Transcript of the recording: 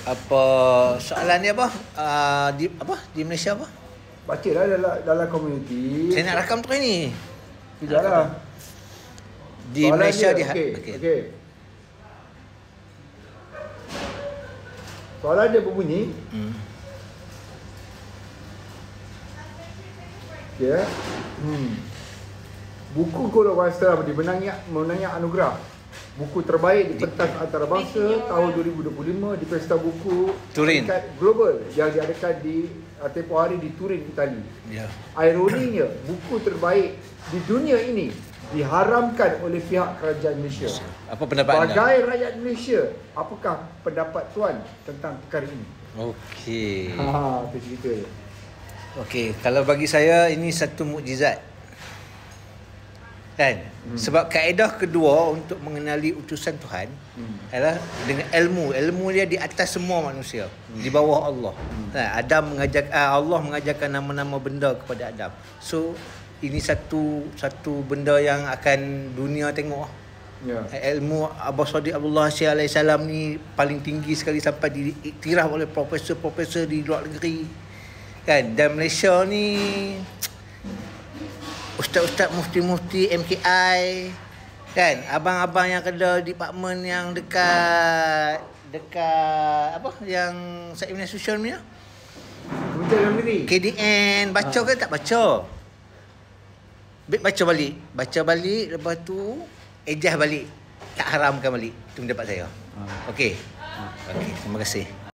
Apa soalan dia apa? Di Malaysia apa? Bacalah dalam komuniti. Saya nak rakam tu ni. Sekejaplah. Di Soalan Malaysia dia, di okey. Soalan dia berbunyi. Okey. Buku Golok Wastra menangi anugerah buku terbaik di pentas antarabangsa tahun 2025 di Pesta Buku Turin Global yang diadakan di tempoh hari di Turin, Itali. Ya. Ironinya, buku terbaik di dunia ini diharamkan oleh pihak kerajaan Malaysia. Apa pendapat anda? Sebagai rakyat Malaysia, apakah pendapat tuan tentang perkara ini? Okey. Itu cerita dia. Okey, kalau bagi saya ini satu mukjizat. Kan? Sebab kaedah kedua untuk mengenali utusan Tuhan adalah dengan ilmu. Ilmu dia di atas semua manusia, di bawah Allah. Allah mengajarkan nama-nama benda kepada Adam. So ini satu benda yang akan dunia tengok. Ya. Ilmu Abah Sadiq Abdullah Syekh alaihi salam ni paling tinggi sekali sampai diiktiraf oleh profesor-profesor di luar negeri. Kan? Dan Malaysia ni ustaz-ustaz mufti-mufti MKI, kan, abang-abang yang kerja department yang dekat apa yang Said Social punya Kementerian Dalam Negeri, KDN, baca ke tak baca? Baca balik lepas tu ejah balik, tak haramkan balik. Itu pendapat saya. Okey. Terima kasih.